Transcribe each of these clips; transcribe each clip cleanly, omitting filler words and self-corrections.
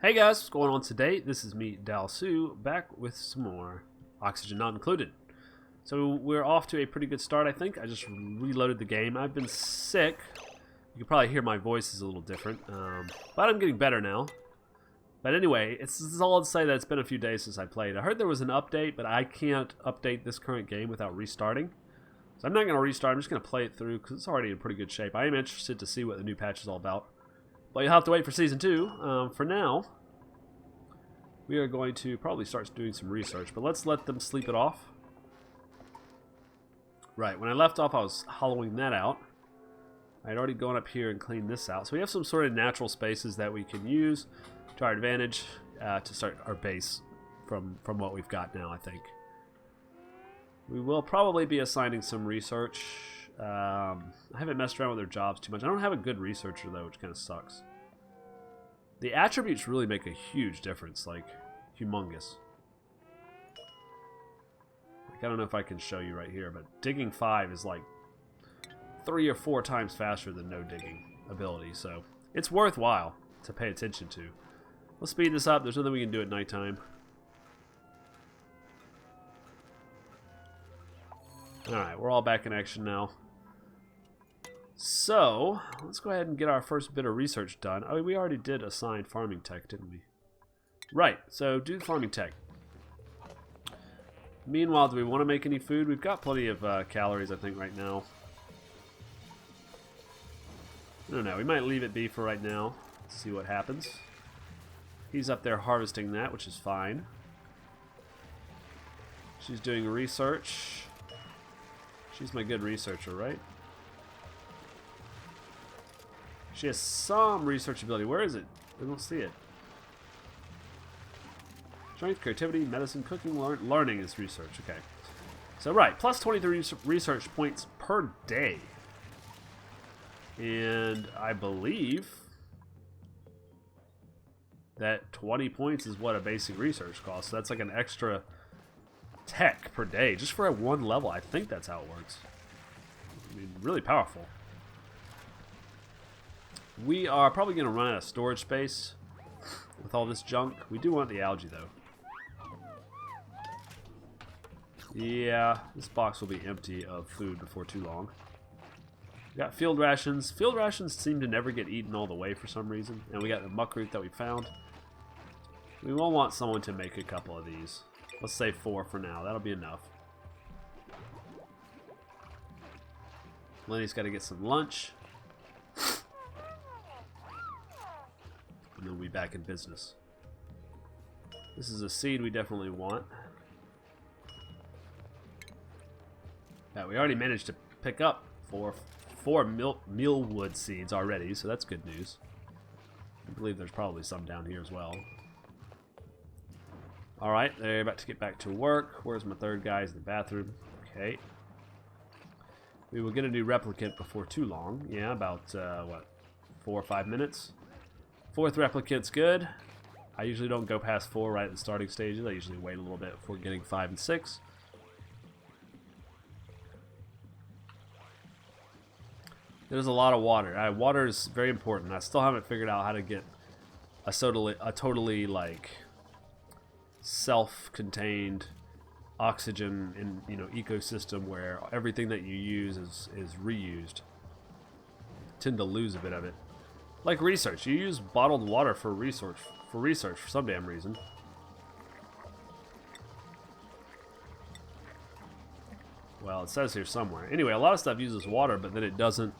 Hey guys, what's going on today? This is me, Dalsu, back with some more Oxygen Not Included. So we're off to a pretty good start, I think. I just reloaded the game. I've been sick. You can probably hear my voice is a little different, but I'm getting better now. But anyway, this is all to say that it's been a few days since I played. I heard there was an update, but I can't update this current game without restarting. So I'm not going to restart. I'm just going to play it through because it's already in pretty good shape. I am interested to see what the new patch is all about. But you'll have to wait for Season 2. For now, we are going to probably start doing some research. But let's let them sleep it off. Right, when I left off, I was hollowing that out. I had already gone up here and cleaned this out. So we have some sort of natural spaces that we can use to our advantage to start our base from what we've got now, I think. We will probably be assigning some research. I haven't messed around with their jobs too much. I don't have a good researcher, though, which kind of sucks. The attributes really make a huge difference, like, humongous. Like, I don't know if I can show you right here, but digging 5 is like 3 or 4 times faster than no digging ability, so it's worthwhile to pay attention to. Let's speed this up. There's nothing we can do at nighttime. Alright, we're all back in action now. So, let's go ahead and get our first bit of research done. Oh, we already did assign farming tech, didn't we? Right, so do farming tech. Meanwhile, do we want to make any food? We've got plenty of calories, I think, right now. I don't know, we might leave it be for right now. See what happens. He's up there harvesting that, which is fine. She's doing research. She's my good researcher, right? She has some research ability. Where is it? I don't see it. Strength, creativity, medicine, cooking, learning is research. Okay. So, right. Plus 23 research points per day. And I believe that 20 points is what a basic research costs. So that's like an extra tech per day. Just for a 1 level. I think that's how it works. I mean, really powerful. We are probably going to run out of storage space with all this junk. We do want the algae, though. Yeah, this box will be empty of food before too long. We got field rations. Field rations seem to never get eaten all the way for some reason. And we got the muckroot that we found. We will want someone to make a couple of these. Let's say 4 for now. That'll be enough. Lenny's got to get some lunch. And then we'll be back in business. This is a seed we definitely want. Yeah, we already managed to pick up four mealwood seeds already, so that's good news. I believe there's probably some down here as well. Alright, they're about to get back to work. Where's my third guy? He's in the bathroom. Okay. We will get a new replicant before too long. Yeah, about, what, 4 or 5 minutes? 4th replicant's good. I usually don't go past 4 right at the starting stages. I usually wait a little bit before getting 5 and 6. There's a lot of water. Water is very important. I still haven't figured out how to get a totally like self-contained oxygen ecosystem where everything that you use is reused. Tend to lose a bit of it. Like research, you use bottled water for research for some damn reason. Well, it says here somewhere. Anyway, a lot of stuff uses water, but then it doesn't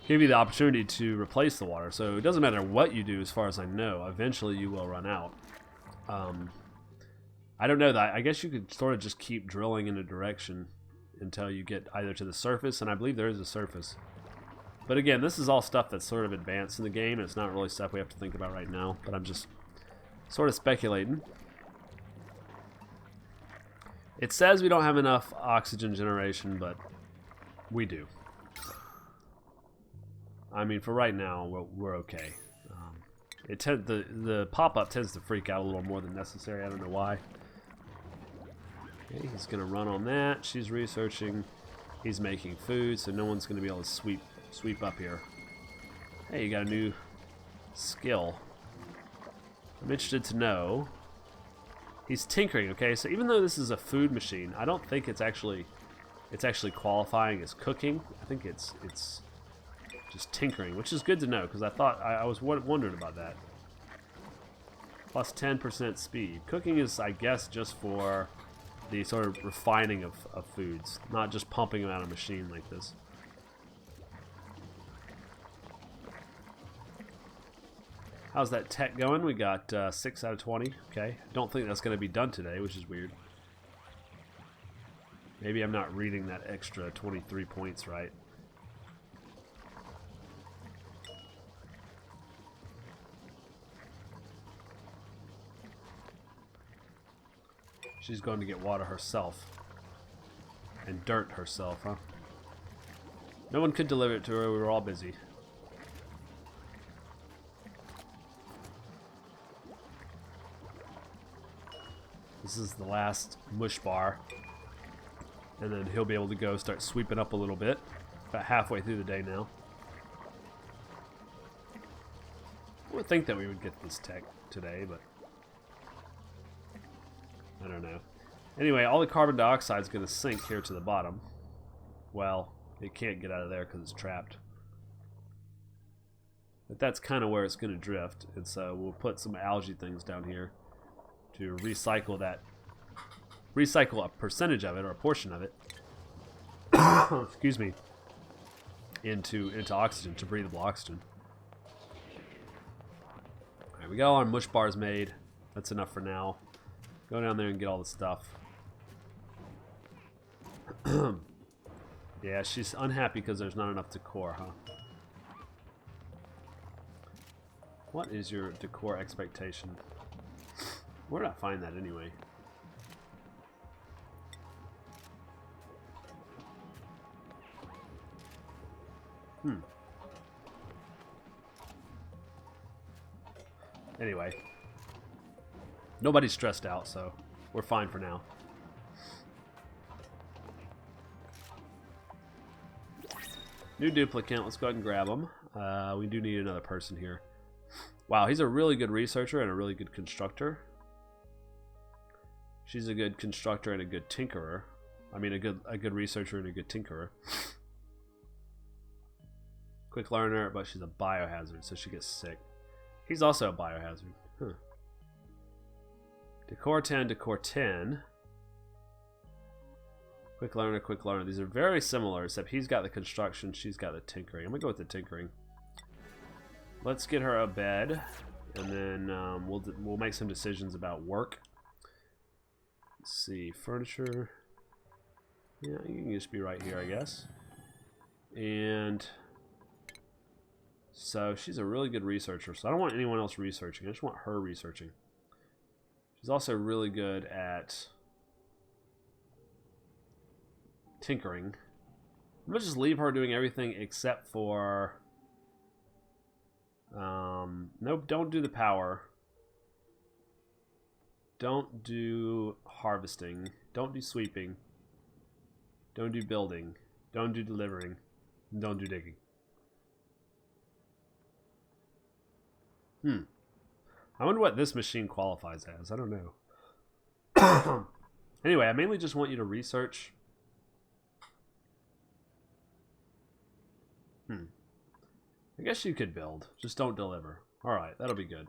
give you the opportunity to replace the water. So it doesn't matter what you do, as far as I know. Eventually, you will run out. I don't know that. I guess you could sort of just keep drilling in a direction until you get either to the surface, and I believe there is a surface. But again, this is all stuff that's sort of advanced in the game, and it's not really stuff we have to think about right now, but I'm just sort of speculating. It says we don't have enough oxygen generation, but we do. I mean, for right now, we're okay. The pop-up tends to freak out a little more than necessary. I don't know why. Okay, he's going to run on that. She's researching. He's making food, so no one's going to be able to sweep up here. Hey, you got a new skill. I'm interested to know. He's tinkering, okay? So even though this is a food machine, I don't think it's actually qualifying as cooking. I think it's just tinkering, which is good to know because I thought I was wondering about that. Plus 10% speed. Cooking is, I guess, just for the sort of refining of foods, not just pumping them out of a machine like this. How's that tech going? We got 6 out of 20. Okay. Don't think that's going to be done today, which is weird. Maybe I'm not reading that extra 23 points right. She's going to get water herself. And dirt herself, huh? No one could deliver it to her. We were all busy. This is the last mush bar. And then he'll be able to go start sweeping up a little bit. About halfway through the day now. I would think that we would get this tech today, but I don't know. Anyway, all the carbon dioxide is going to sink here to the bottom. Well, it can't get out of there because it's trapped. But that's kind of where it's going to drift. And so we'll put some algae things down here to recycle that. Recycle a percentage of it or a portion of it. Excuse me. Into oxygen, to breathable oxygen. Alright, we got all our mush bars made. That's enough for now. Go down there and get all the stuff. Yeah, she's unhappy because there's not enough decor, huh? What is your decor expectation? Where did I find that anyway? Anyway. Nobody's stressed out, so we're fine for now. New duplicant. Let's go ahead and grab him. We do need another person here. Wow, he's a really good researcher and a really good constructor. She's a good constructor and a good tinkerer. I mean, a good researcher and a good tinkerer. Quick learner, but she's a biohazard, so she gets sick. He's also a biohazard. Huh. Decor 10, decor 10. Quick learner, quick learner. These are very similar, except he's got the construction, she's got the tinkering. I'm gonna go with the tinkering. Let's get her a bed, and then we'll make some decisions about work. Let's see, furniture. Yeah, you can just be right here, I guess. And so she's a really good researcher. So I don't want anyone else researching. I just want her researching. She's also really good at tinkering. I'm gonna just leave her doing everything except for nope, don't do the power. Don't do harvesting. Don't do sweeping. Don't do building. Don't do delivering. Don't do digging. I wonder what this machine qualifies as. I don't know. Anyway, I mainly just want you to research. I guess you could build. Just don't deliver. Alright, that'll be good.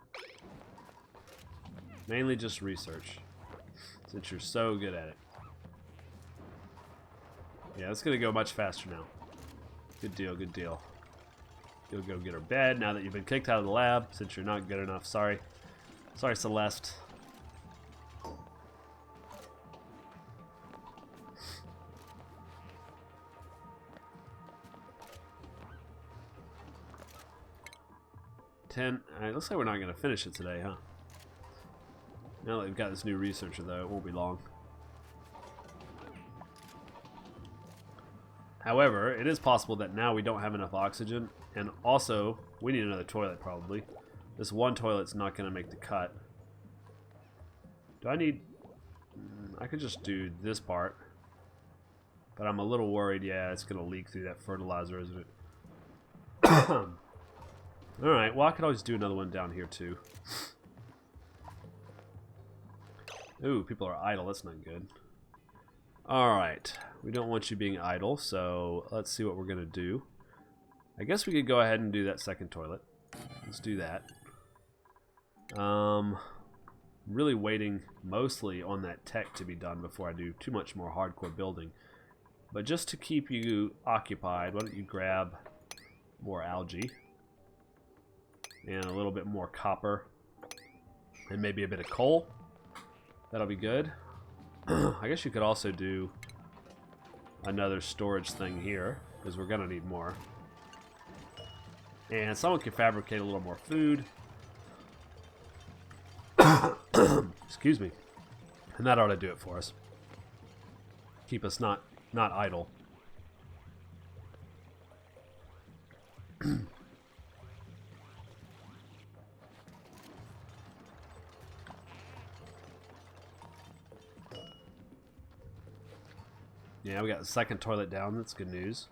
Mainly just research. Since you're so good at it. Yeah, it's going to go much faster now. Good deal, good deal. You'll go get her bed now that you've been kicked out of the lab, since you're not good enough. Sorry. Sorry, Celeste. Alright, looks like we're not going to finish it today, huh? Now that we've got this new researcher, though, it won't be long. However, it is possible that now we don't have enough oxygen, and also, we need another toilet, probably. This one toilet's not going to make the cut. Do I need... I could just do this part. But I'm a little worried, yeah, it's going to leak through that fertilizer, isn't it? Alright, well, I could always do another one down here, too. Ooh, people are idle. That's not good. Alright. We don't want you being idle, so let's see what we're going to do. I guess we could go ahead and do that second toilet. Let's do that. Really waiting mostly on that tech to be done before I do too much more hardcore building. But just to keep you occupied, why don't you grab more algae and a little bit more copper and maybe a bit of coal. That'll be good. I guess you could also do another storage thing here because we're gonna need more. And someone can fabricate a little more food. Excuse me. And that ought to do it for us. Keep us not idle. Yeah, we got the second toilet down. That's good news.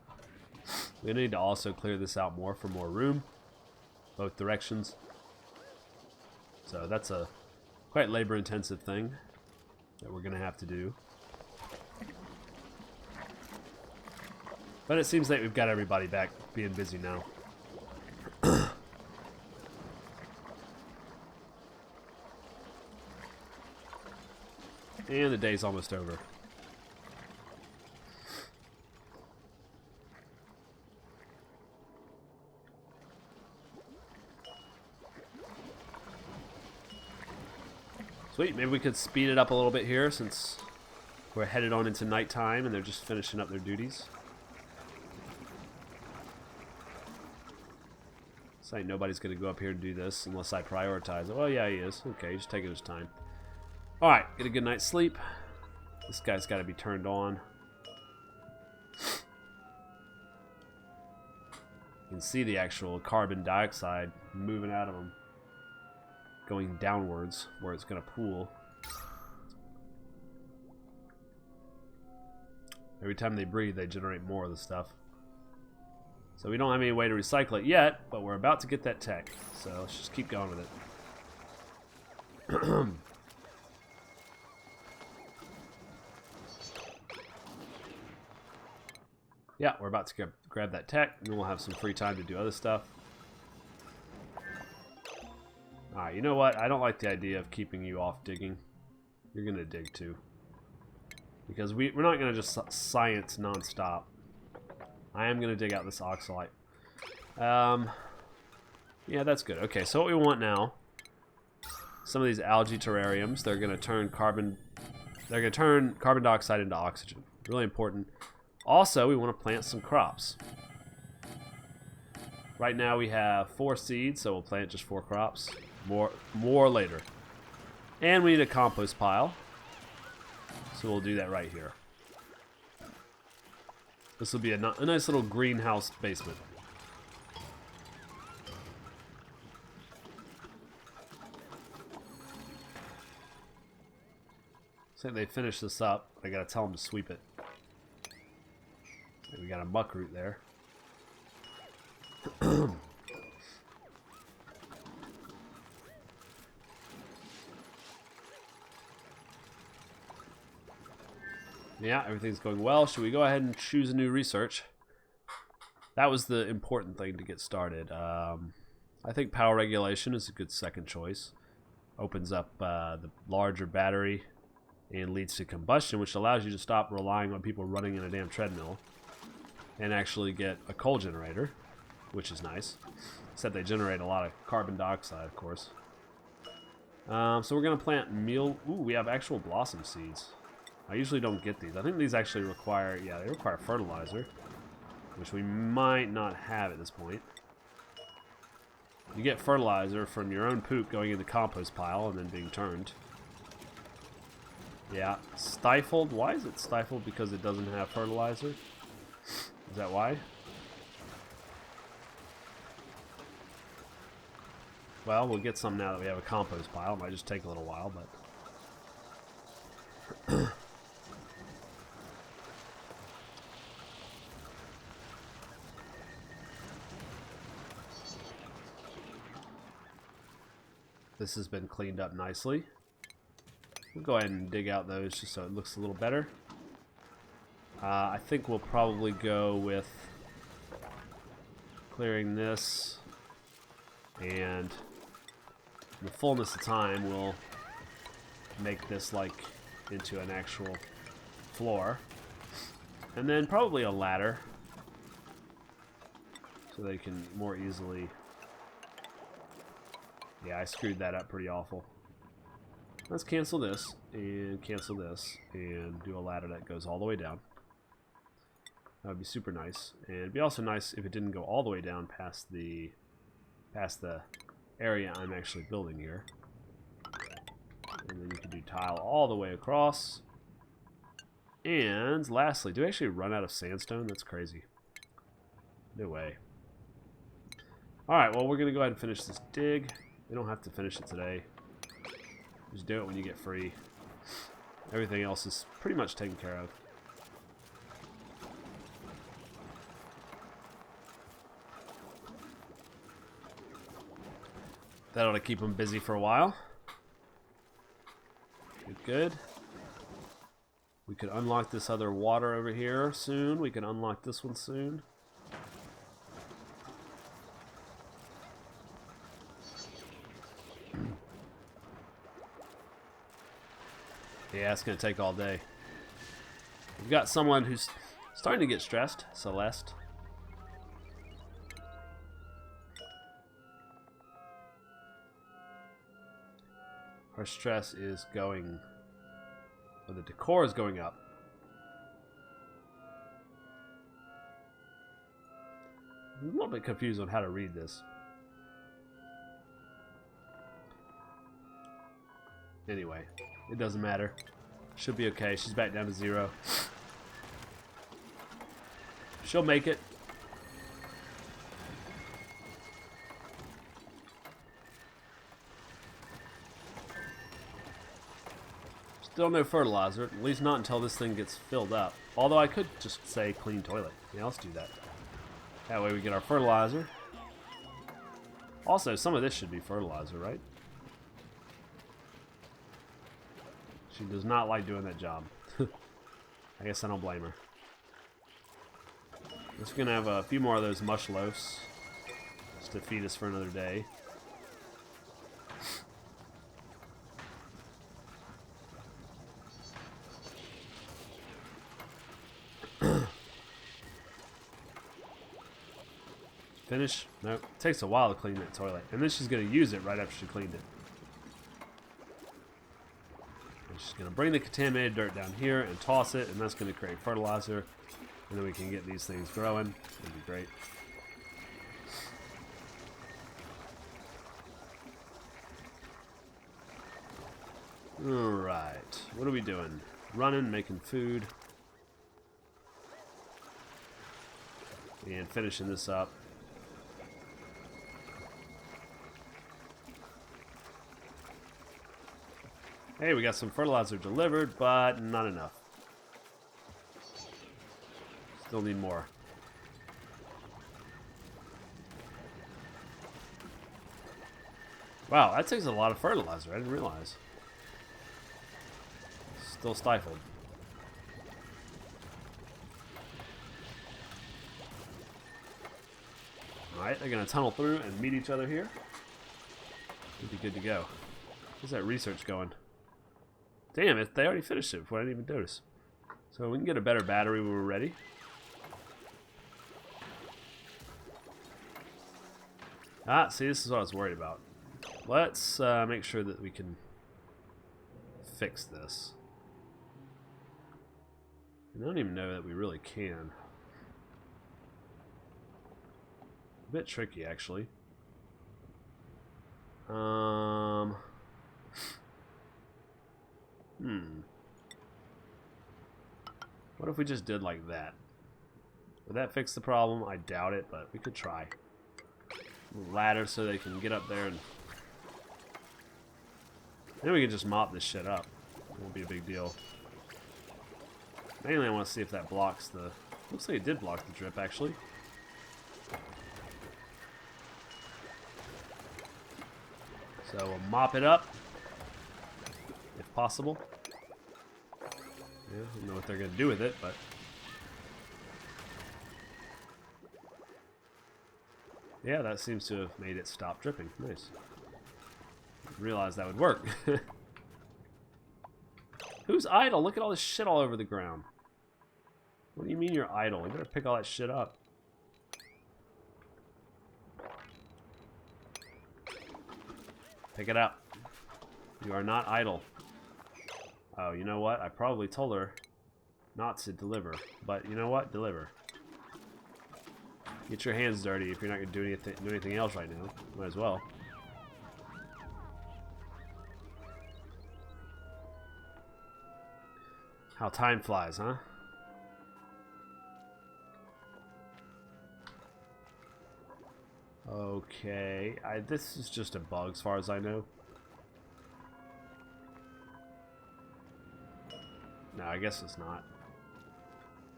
We need to also clear this out more for more room. Both directions. So that's a quite labor-intensive thing that we're going to have to do. But it seems like we've got everybody back being busy now. And the day's almost over. Sweet, maybe we could speed it up a little bit here since we're headed on into nighttime and they're just finishing up their duties. It's like nobody's going to go up here and do this unless I prioritize it. Well, yeah, he is. Okay, just taking his time. Alright, get a good night's sleep. This guy's got to be turned on. You can see the actual carbon dioxide moving out of him, going downwards where it's going to pool. Every time they breathe, they generate more of the stuff. So we don't have any way to recycle it yet, but we're about to get that tech. So let's just keep going with it. Yeah, we're about to grab that tech, and then we'll have some free time to do other stuff. Alright, you know what? I don't like the idea of keeping you off digging. You're going to dig too. Because we're not going to just science non-stop. I am going to dig out this oxalite. Yeah, that's good. Okay, so what we want now, some of these algae terrariums, they're going to turn carbon dioxide into oxygen. Really important. Also, we want to plant some crops. Right now we have 4 seeds, so we'll plant just 4 crops. More later. And we need a compost pile. So we'll do that right here. This will be a nice little greenhouse basement. So they finish this up. I gotta tell them to sweep it. We got a muck root there. Yeah, everything's going well. Should we go ahead and choose a new research? That was the important thing to get started. I think power regulation is a good second choice. Opens up the larger battery and leads to combustion, which allows you to stop relying on people running in a damn treadmill and actually get a coal generator, which is nice. Except they generate a lot of carbon dioxide, of course. So we're going to plant meal. Ooh, we have actual blossom seeds. I usually don't get these. I think these actually require, yeah, they require fertilizer, which we might not have at this point. You get fertilizer from your own poop going in the compost pile and then being turned. Yeah, stifled. Why is it stifled? Because it doesn't have fertilizer? Is that why? Well, we'll get some now that we have a compost pile. It might just take a little while, but... This has been cleaned up nicely. We'll go ahead and dig out those just so it looks a little better. I think we'll probably go with clearing this, and in the fullness of time we'll make this like into an actual floor, and then probably a ladder so they can more easily. Yeah, I screwed that up pretty awful. Let's cancel this and do a ladder that goes all the way down. That would be super nice, and it'd be also nice if it didn't go all the way down past the area I'm actually building here. And then you can do tile all the way across. And lastly, do I actually run out of sandstone? That's crazy. No way. Alright, well, we're going to go ahead and finish this dig. We don't have to finish it today. Just do it when you get free. Everything else is pretty much taken care of. That ought to keep them busy for a while. Good. We could unlock this other water over here soon. We can unlock this one soon. Yeah, it's going to take all day. We've got someone who's starting to get stressed, Celeste. Our stress is going, or the decor is going up. I'm a little bit confused on how to read this. Anyway, it doesn't matter. Should be okay. She's back down to 0. She'll make it. Still no fertilizer, at least not until this thing gets filled up. Although I could just say clean toilet. Yeah, let's do that. That way we get our fertilizer. Also, some of this should be fertilizer, right? She does not like doing that job. I guess I don't blame her. Just gonna have a few more of those mush loafs just to feed us for another day. Finish? Nope. It takes a while to clean that toilet. And then she's going to use it right after she cleaned it. And she's going to bring the contaminated dirt down here and toss it, and that's going to create fertilizer. And then we can get these things growing. That'd be great. Alright. What are we doing? Running, making food. And finishing this up. Hey, we got some fertilizer delivered, but not enough. Still need more. Wow, that takes a lot of fertilizer. I didn't realize. Still stifled. Alright, they're going to tunnel through and meet each other here. Should be good to go. Where's that research going? Damn it, they already finished it before I didn't even notice. So we can get a better battery when we're ready. Ah, see, this is what I was worried about. Let's make sure that we can fix this. I don't even know that we really can. A bit tricky, actually. What if we just did like that? Would that fix the problem? I doubt it, but we could try. A ladder so they can get up there, and then we can just mop this shit up. It won't be a big deal. Mainly I want to see if that blocks the... Looks like it did block the drip, actually. So we'll mop it up. If possible. Yeah, I don't know what they're going to do with it, but... yeah, that seems to have made it stop dripping. Nice. Didn't realize that would work. Who's idle? Look at all this shit all over the ground. What do you mean you're idle? You better pick all that shit up. Pick it up. You are not idle. Oh, you know what? I probably told her not to deliver. But you know what? Deliver. Get your hands dirty if you're not going to do anything else right now. Might as well. How time flies, huh? Okay, this is just a bug as far as I know. No, I guess it's not.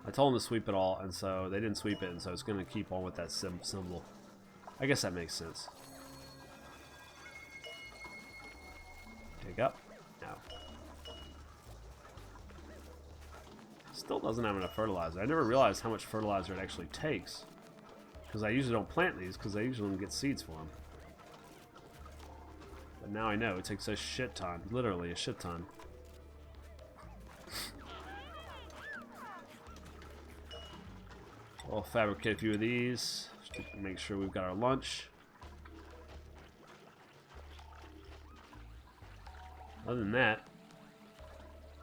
I told them to sweep it all, and so they didn't sweep it, and so it's going to keep on with that symbol. I guess that makes sense. Dig up. No. Still doesn't have enough fertilizer. I never realized how much fertilizer it actually takes. Because I usually don't plant these, because I usually don't get seeds for them. But now I know, it takes a shit ton. Literally a shit ton. We'll fabricate a few of these, just to make sure we've got our lunch. Other than that,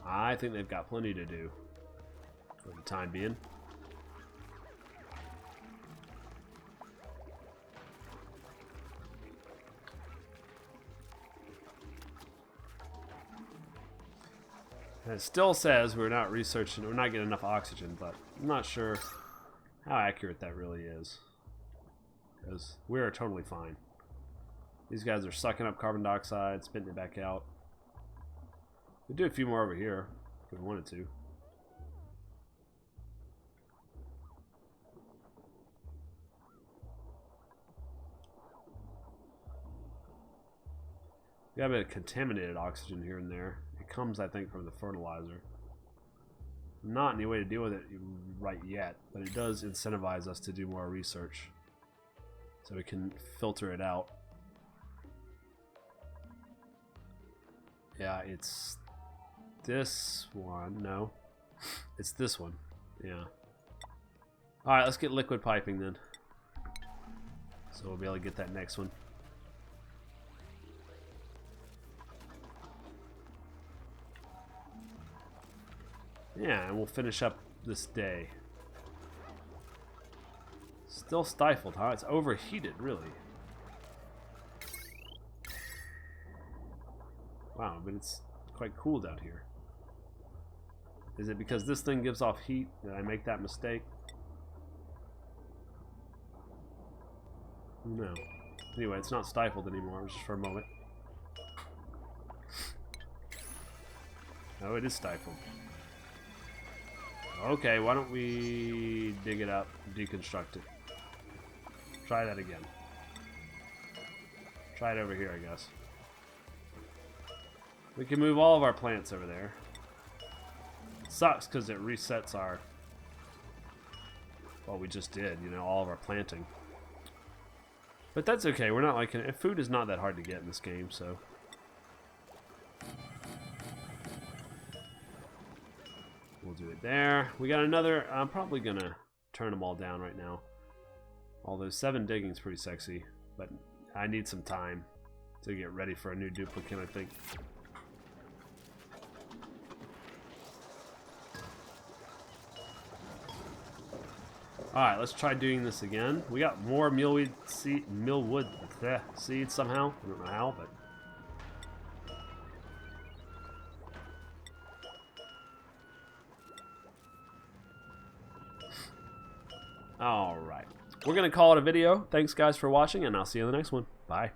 I think they've got plenty to do for the time being. And it still says we're not researching, we're not getting enough oxygen, but I'm not sure how accurate that really is. Because we're totally fine. These guys are sucking up carbon dioxide, spitting it back out. We'll do a few more over here if we wanted to. We got a bit of contaminated oxygen here and there. It comes, I think, from the fertilizer. Not any way to deal with it right yet, but it does incentivize us to do more research. So we can filter it out. Yeah, it's this one. No. It's this one. Yeah. Alright, let's get liquid piping then. So we'll be able to get that next one. Yeah, and we'll finish up this day. Still stifled, huh? It's overheated, really. Wow, but it's quite cool down here. Is it because this thing gives off heat? Did I make that mistake? No. Anyway, it's not stifled anymore, it was just for a moment. Oh, it is stifled. Okay, why don't we dig it up, deconstruct it. Try that again. Try it over here, I guess. We can move all of our plants over there. It sucks because it resets our... well, we just did, you know, all of our planting. But that's okay, we're not like... food is not that hard to get in this game, so... we'll do it there. We got another... I'm probably gonna turn them all down right now. Although 7 digging is pretty sexy, but I need some time to get ready for a new duplicate, I think. Alright, let's try doing this again. We got more millwood seeds somehow. I don't know how, but... Alright. We're going to call it a video. Thanks, guys, for watching, and I'll see you in the next one. Bye.